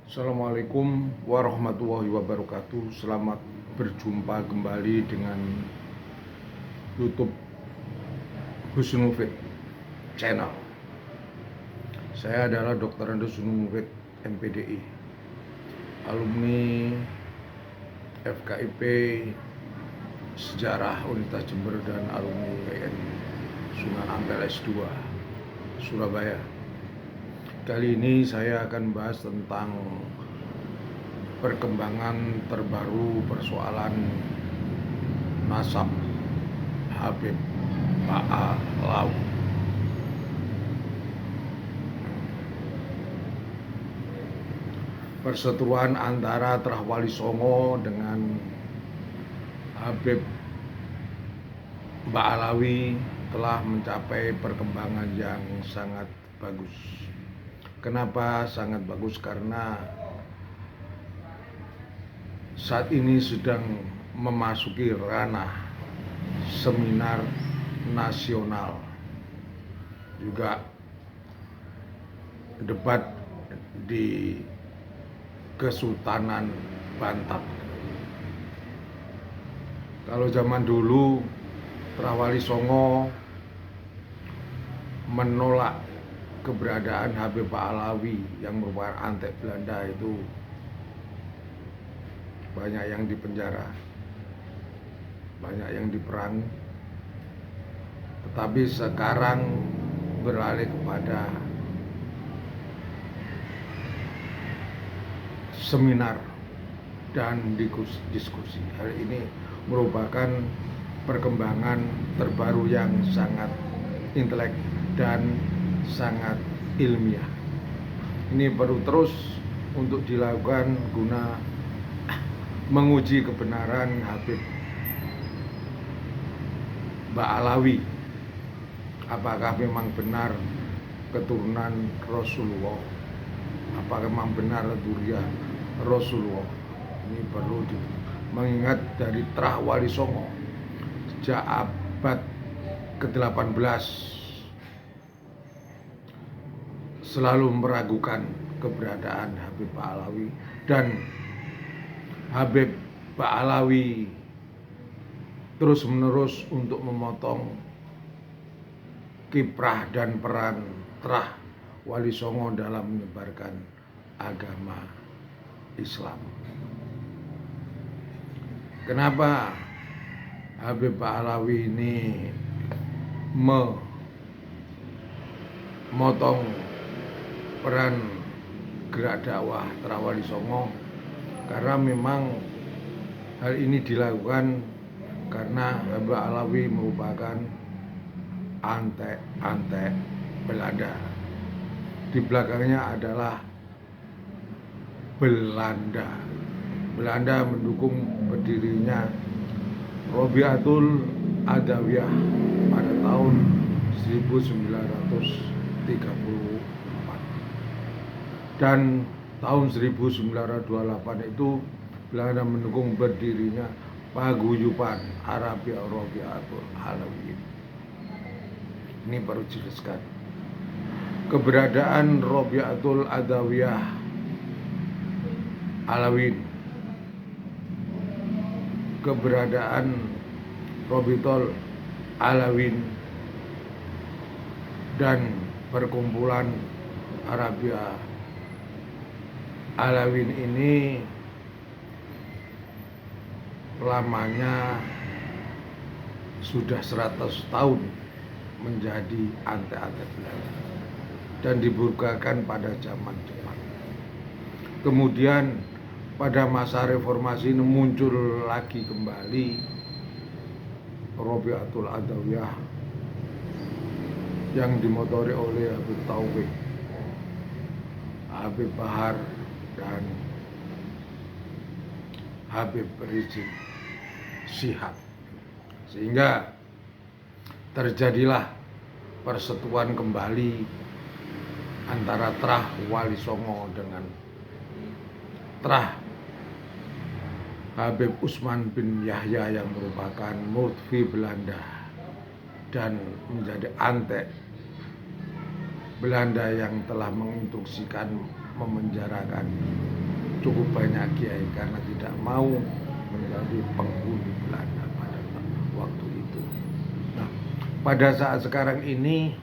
Assalamualaikum warahmatullahi wabarakatuh. Selamat berjumpa kembali dengan YouTube Husnul Mufid Channel. Saya adalah Dr. Husnul Mufid MPDI, alumni FKIP Sejarah Universitas Jember dan alumni WN Sunan Ampel S2 Surabaya. Kali ini saya akan bahas tentang perkembangan terbaru persoalan nasab Habib Ba'alawi. Perseteruan antara Trah Wali Songo dengan Habib Ba'alawi telah mencapai perkembangan yang sangat bagus. Kenapa sangat bagus? Karena saat ini sedang memasuki ranah seminar nasional, juga debat di Kesultanan Banten. Kalau zaman dulu Trah Wali Songo menolak keberadaan Habib Ba'alawi yang merupakan antek Belanda, itu banyak yang dipenjara, banyak yang diperangi. Tetapi sekarang beralih kepada seminar dan diskusi. Hal ini merupakan perkembangan terbaru yang sangat intelek dan sangat ilmiah. Ini perlu terus untuk dilakukan guna menguji kebenaran Habib Ba'alawi. Apakah memang benar keturunan Rasulullah? Apakah memang benar durian Rasulullah? Ini perlu mengingat dari Trah Wali Songo sejak abad ke-18 selalu meragukan keberadaan Habib Ba'alawi, dan Habib Ba'alawi terus-menerus untuk memotong kiprah dan peran Trah Wali Songo dalam menyebarkan agama Islam. Kenapa Habib Ba'alawi ini memotong peran gerak dakwah Trah Wali Songo? Karena memang hal ini dilakukan karena Habib Ba'alawi merupakan antek Belanda. Di belakangnya adalah Belanda. Belanda mendukung berdirinya Robiatul Adawiyah pada tahun 1934. Dan tahun 1928 itu Belanda mendukung berdirinya Paguyuban Arabia Robiatul Alawiyin. Ini perlu dijelaskan. Keberadaan Robiatul Adawiyah Alawiyin, keberadaan Robiatul Alawiyin dan perkumpulan Arabia Alawiyin ini lamanya sudah 100 tahun menjadi antek-antek Belanda dan dibukakan pada zaman Jepang. Kemudian pada masa reformasi ini muncul lagi kembali Robiatul Adawiyah yang dimotori oleh Habib Taufik, Habib Bahar, dan Habib Rizik Syihab, sehingga terjadilah persetujuan kembali antara Trah Wali Songo dengan Trah Habib Usman bin Yahya yang merupakan murtfi Belanda dan menjadi antek Belanda yang telah menginstruksikan memenjarakan cukup banyak kiai karena tidak mau menjadi penghuni Belanda pada waktu itu. Nah, pada saat sekarang ini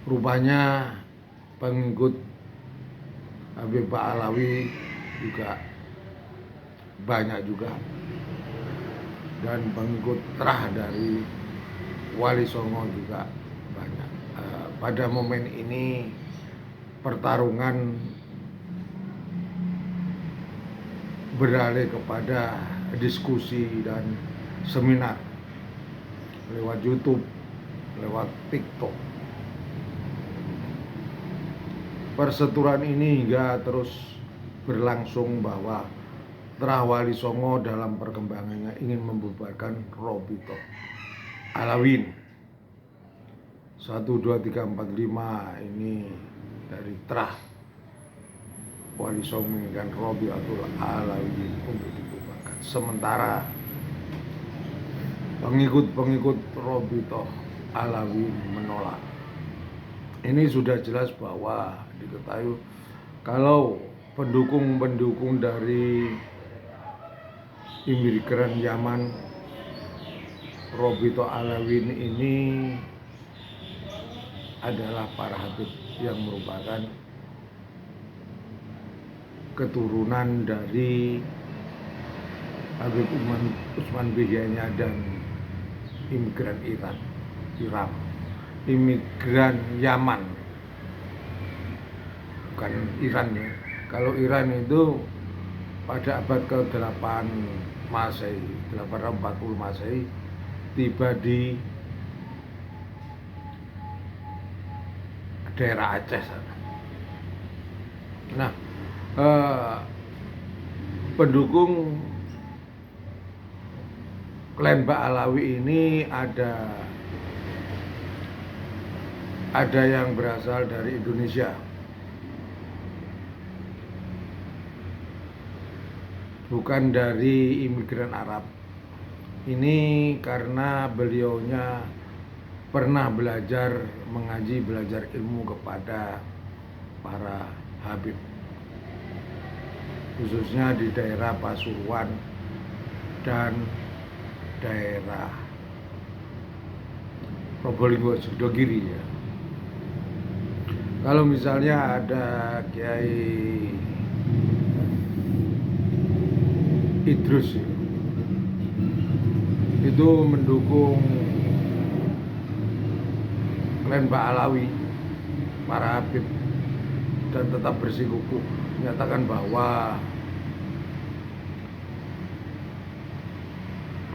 rupanya pengikut Habib Alawi juga banyak juga, dan pengikut terah dari Wali Songo juga banyak. Pada momen ini pertarungan beralih kepada diskusi dan seminar lewat YouTube, lewat TikTok. Perseturuan ini hingga terus berlangsung bahwa Terah Wali Songo dalam perkembangannya ingin membubarkan Robito Alawin. 1, 2, 3, 4, 5 ini dari Terah Wali Songo menginginkan Robito Alawin untuk dibubarkan. Sementara pengikut Robito Alawin menolak. Ini sudah jelas bahwa diketahui kalau pendukung-pendukung dari imigran Yaman Robito Alawin ini adalah para habib yang merupakan keturunan dari Habib Utsman Bihyanya dan imigran Iran, imigran Yaman, bukan Iran ya. Kalau Iran itu pada abad ke-8 Masehi, 840 Masehi tiba di daerah Aceh sana. Nah, pendukung klan Ba'alawi ini ada yang berasal dari Indonesia, bukan dari imigran Arab. Ini karena beliaunya pernah belajar mengaji, belajar ilmu kepada para habib, khususnya di daerah Pasuruan dan daerah Probolinggo, Sidogiri ya. Kalau misalnya ada Kiai Idrus ya, itu mendukung klan Ba'alawi, para habib, dan tetap bersikukuh menyatakan bahwa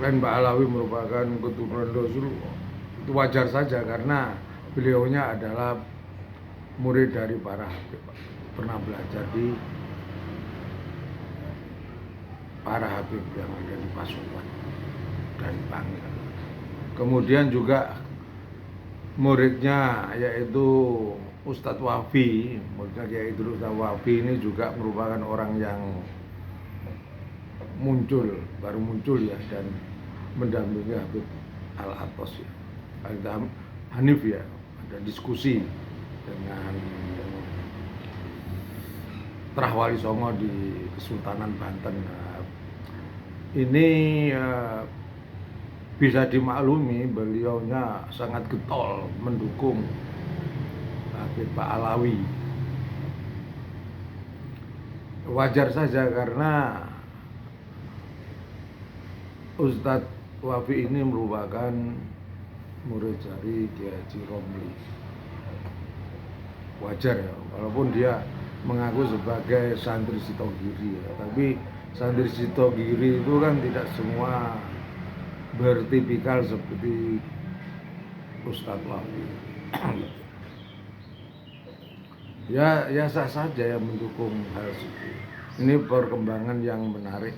klan Ba'alawi merupakan keturunan Rasul. Itu wajar saja karena beliaunya adalah murid dari para habib, pernah belajar di para habib yang ada di Pasuruan dan Bangka. Kemudian juga muridnya yaitu Ustadz Wafi, muridnya Kiai Idrus Wafi ini juga merupakan orang yang baru muncul ya, dan mendampingi Habib Al-Atos ya, Hanif ya, ada diskusi dengan Terah Wali Songo di Kesultanan Banten. Ini bisa dimaklumi beliaunya sangat getol mendukung Habib Ba'alawi. Wajar saja karena Ustadz Wafi ini merupakan murid dari Kiai Haji Romli. Wajar ya, walaupun dia mengaku sebagai santri Sitogiri ya, tapi santri Sitogiri itu kan tidak semua bertipikal seperti Ustadz Wafi. ya sah saja yang mendukung hal itu. Ini perkembangan yang menarik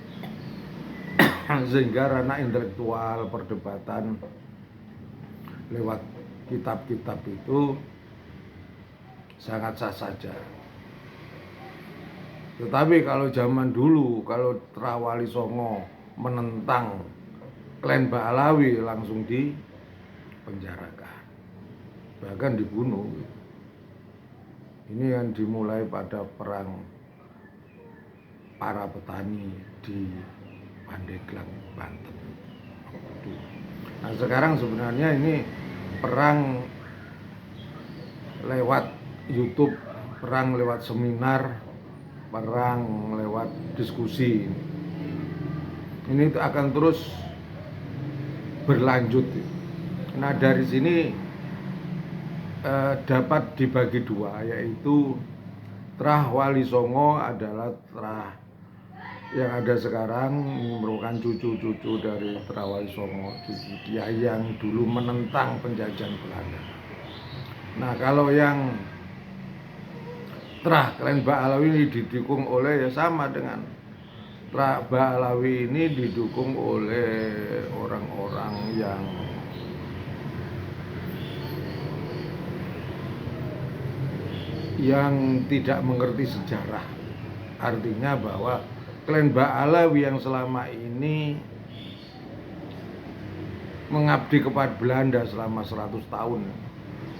sehingga ranah intelektual perdebatan lewat kitab-kitab itu sangat sah saja. Tetapi kalau zaman dulu, kalau Terah Wali Songo menentang klan Ba'alawi langsung dipenjarakan, bahkan dibunuh. Ini yang dimulai pada perang para petani di Pandeglang, Banten. Nah sekarang sebenarnya ini perang lewat YouTube, perang lewat seminar, perang lewat diskusi. Ini akan terus berlanjut. Nah dari sini dapat dibagi dua, yaitu Trah Wali Songo adalah trah yang ada sekarang, merupakan cucu-cucu dari Trah Wali Songo, cucu dia yang dulu menentang penjajahan Belanda. Nah kalau yang Trah Klen Ba'alawi ini didukung oleh, ya sama dengan Trah Ba'alawi ini didukung oleh orang-orang yang tidak mengerti sejarah. Artinya bahwa Klen Ba'alawi yang selama ini mengabdi kepada Belanda selama 100 tahun,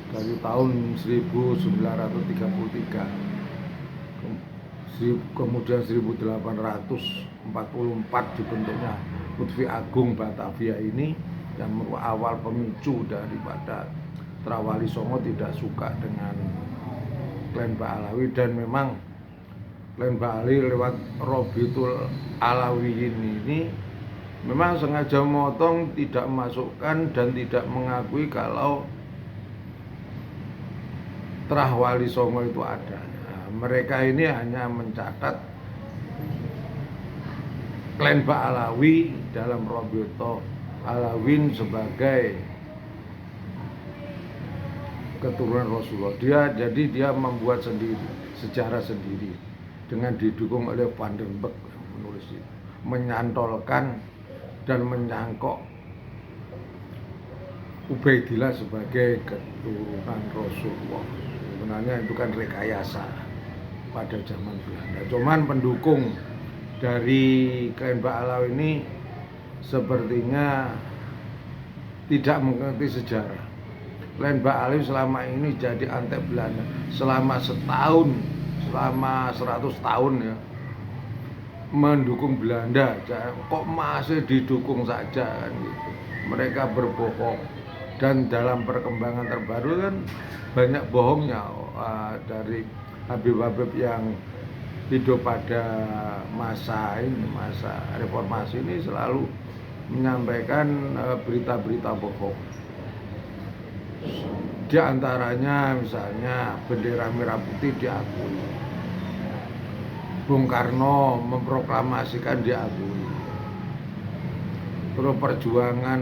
dari tahun 1933 kemudian 1844 dibentuknya Lutfi Agung Batavia ini, yang awal pemicu daripada Trah Wali Songo tidak suka dengan Klen Ba'alawi. Dan memang Klen Ba'alawi lewat Robitul Alawiyin ini memang sengaja memotong, tidak memasukkan dan tidak mengakui kalau Trah Wali Songo itu ada. Nah, mereka ini hanya mencatat Klen Ba'alawi dalam Robitul Alawiyin sebagai keturunan Rasulullah. Dia membuat sendiri, sejarah sendiri, dengan didukung oleh Van der Beek yang menulis itu, menyantolkan dan menyangkok Ubaidillah sebagai keturunan Rasulullah. Sebenarnya itu kan rekayasa pada zaman Belanda. Cuman pendukung dari Klen Ba'alawi ini sepertinya tidak mengerti sejarah. Klen Ba'alawi selama ini jadi antek Belanda selama setahun, selama 100 tahun ya, mendukung Belanda. Kok masih didukung saja kan gitu. Mereka berbohong. Dan dalam perkembangan terbaru kan banyak bohongnya dari Habib-Habib yang hidup pada masa reformasi ini, selalu menyampaikan berita-berita bohong. Di antaranya misalnya bendera merah putih diakui, Bung Karno memproklamasikan diakui, terus perjuangan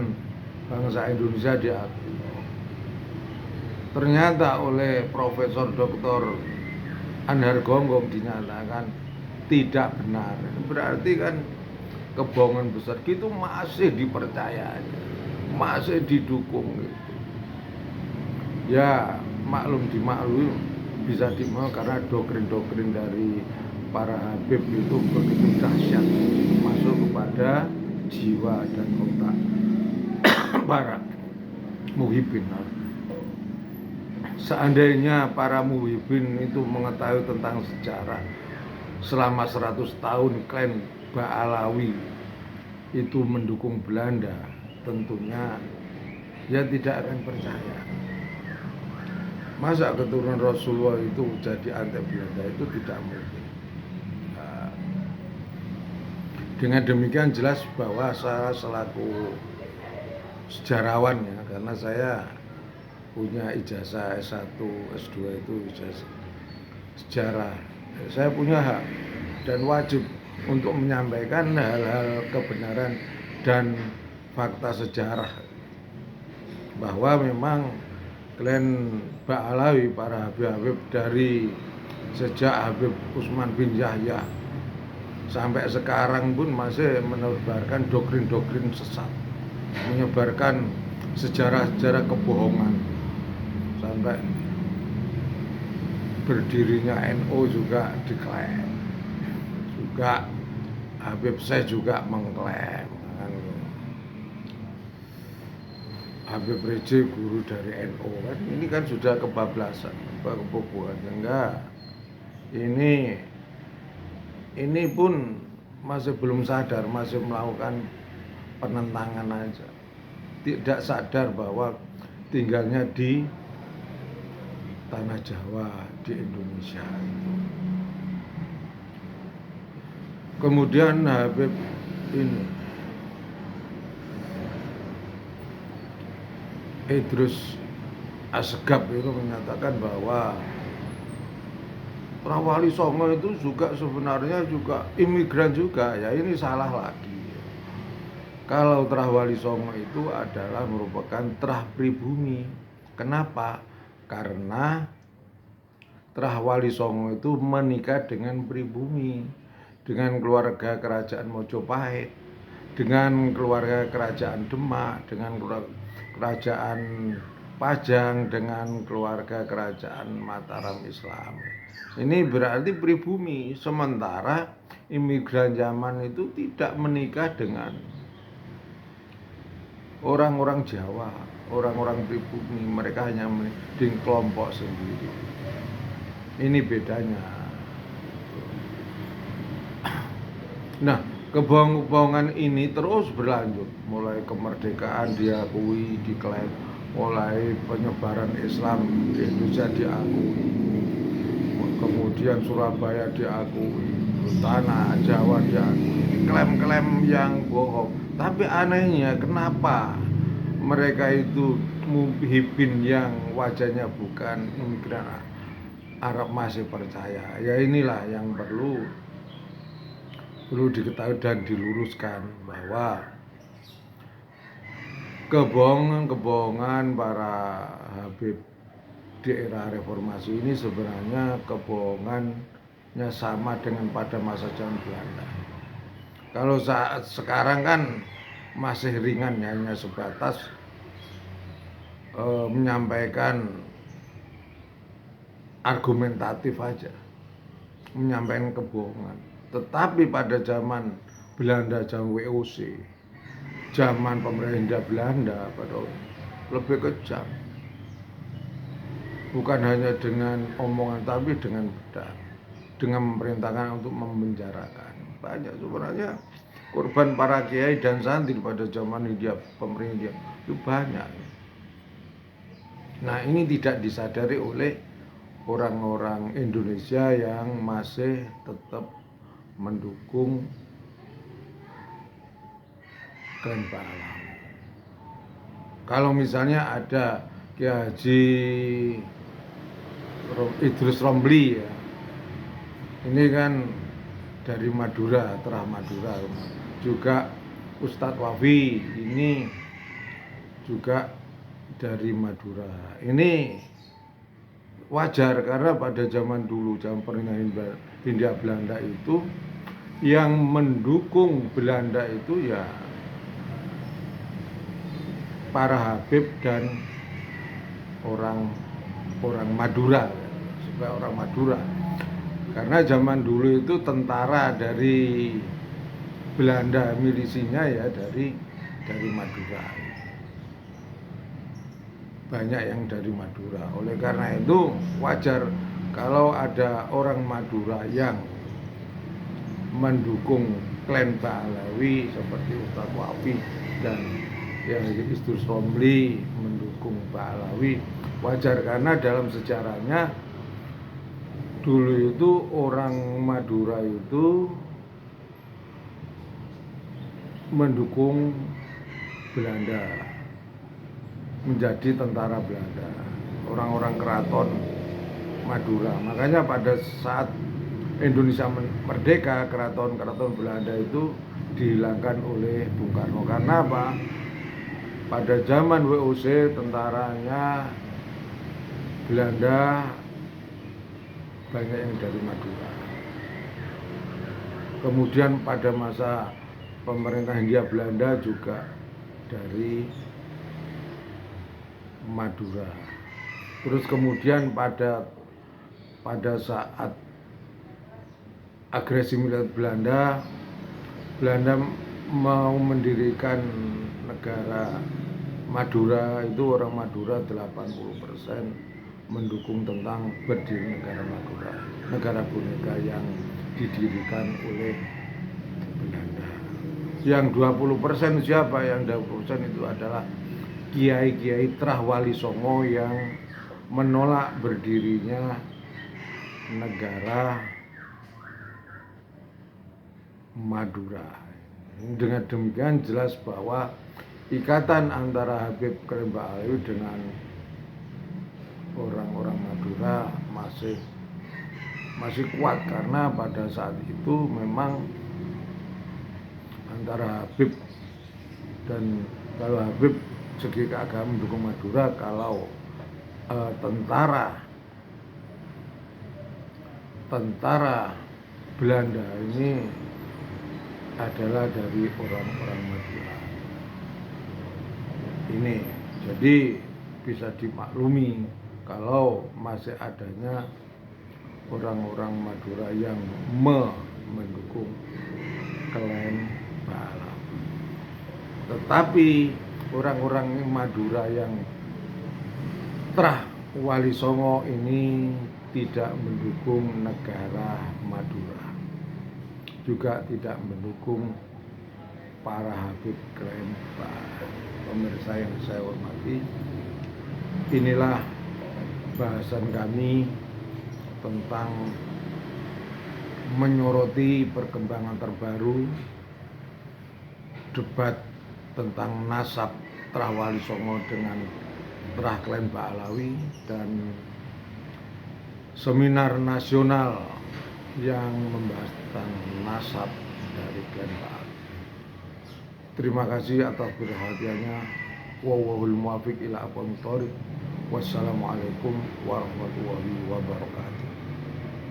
bangsa Indonesia diakui. Ternyata oleh Profesor Dr. Anhar Gonggong dinyatakan tidak benar. Berarti kan kebohongan besar gitu masih dipercaya, masih didukung gitu. Ya dimaklumi, bisa dimau karena doktrin-doktrin dari para Habib itu begitu dahsyat, masuk kepada jiwa dan otak para muhibin. Seandainya para muhibin itu mengetahui tentang sejarah selama 100 tahun Klen Ba'alawi itu mendukung Belanda, tentunya dia tidak akan percaya. Masa keturunan Rasulullah itu jadi antek Belanda, itu tidak mungkin. Dengan demikian jelas bahwa saya selaku sejarawan ya, karena saya punya ijazah S1, S2 itu ijazah sejarah. Saya punya hak dan wajib untuk menyampaikan hal-hal kebenaran dan fakta sejarah bahwa memang Klen Ba'alawi, para Habib-Habib dari sejak Habib Utsman bin Yahya sampai sekarang pun masih menebarkan doktrin-doktrin sesat, menyebarkan sejarah-sejarah kebohongan, sampai berdirinya NU juga diklaim, juga Habib Syekh juga mengklaim. Habib Rizik guru dari NU kan, ini kan sudah kebablasan, kebobolan. Enggak, ini pun masih belum sadar, masih melakukan penentangan aja, tidak sadar bahwa tinggalnya di tanah Jawa, di Indonesia itu. Kemudian Habib ini Idrus Assegaf itu menyatakan bahwa Wali Songo itu juga sebenarnya juga imigran juga, ya ini salah lagi. Kalau Wali Songo itu adalah merupakan terah pribumi. Kenapa? Karena Wali Songo itu menikah dengan pribumi, dengan keluarga kerajaan Mojopahit, dengan keluarga kerajaan Demak, dengan kerajaan Pajang, dengan keluarga kerajaan Mataram Islam. Ini berarti pribumi. Sementara imigran zaman itu tidak menikah dengan orang-orang Jawa, orang-orang pribumi. Mereka hanya di kelompok sendiri. Ini bedanya. Nah, kebohongan ini terus berlanjut. Mulai kemerdekaan diakui, diklaim, mulai penyebaran Islam di Indonesia diakui, kemudian Surabaya diakui, tanah Jawa diakui, klaim-klaim yang bohong. Tapi anehnya kenapa mereka itu muhibin yang wajahnya bukan imigran Arab masih percaya? Ya inilah yang perlu diketahui dan diluruskan, bahwa kebohongan para Habib di era reformasi ini sebenarnya kebohongannya sama dengan pada masa zaman Belanda. Kalau saat sekarang kan masih ringan, hanya sebatas menyampaikan argumentatif aja, menyampaikan kebohongan. Tetapi pada zaman Belanda, zaman WOC, zaman pemerintah Belanda, pada lebih kejam. Bukan hanya dengan omongan, tapi dengan pedang, dengan memerintahkan untuk memenjarakan. Banyak sebenarnya korban para kiai dan santri pada zaman India, pemerintah itu banyak. Nah, ini tidak disadari oleh orang-orang Indonesia yang masih tetap mendukung Klan Pahlawi. Kalau misalnya ada Kiai Haji Idrus Rombli, ya, ini kan dari Madura, terah Madura. Juga Ustadz Wafi ini juga dari Madura. Ini wajar karena pada zaman dulu, zaman pemerintahan Hindia Belanda itu, yang mendukung Belanda itu ya para Habib dan orang Madura, supaya orang Madura. Karena zaman dulu itu tentara dari Belanda, milisinya ya dari Madura. Banyak yang dari Madura. Oleh karena itu wajar kalau ada orang Madura yang mendukung klan Pahlawi seperti Ustadz Wafi dan yang Idrus Rombli mendukung Pahlawi. Wajar karena dalam sejarahnya dulu itu orang Madura itu mendukung Belanda, menjadi tentara Belanda, orang-orang keraton Madura. Makanya pada saat Indonesia merdeka, keraton Belanda itu dihilangkan oleh Bung Karno. Karena apa? Pada zaman WOC tentaranya Belanda banyak yang dari Madura. Kemudian pada masa pemerintah Hindia Belanda juga dari Madura. Terus kemudian pada saat agresi militer Belanda mau mendirikan negara Madura itu orang Madura 80% mendukung tentang berdiri negara Madura, negara boneka yang didirikan oleh Belanda. Yang 20% siapa? Yang 20% itu adalah kiai-kiai Trah Wali Songo yang menolak berdirinya negara Madura. Dengan demikian jelas bahwa ikatan antara Habib Karim Ba'alawi dengan orang-orang Madura masih kuat, karena pada saat itu memang antara Habib dan, kalau Habib segi keagamaan mendukung Madura, kalau tentara Belanda ini adalah dari orang-orang Madura. Ini jadi bisa dimaklumi kalau masih adanya orang-orang Madura yang mendukung klan Ba'alawi. Tetapi orang-orang Madura yang Trah Wali Songo ini tidak mendukung negara Madura, juga tidak mendukung para Habib Karim Ba'alawi. Pemirsa yang saya hormati, inilah bahasan kami tentang menyoroti perkembangan terbaru debat tentang nasab Trah Wali Songo dengan Trah Klan Ba'alawi, dan seminar nasional yang membahas tentang nasab dari Klan Ba'alawi. Terima kasih atas perhatiannya. Wallahul muwaffiq ila aqwamit thoriq. Wassalamualaikum warahmatullahi wabarakatuh.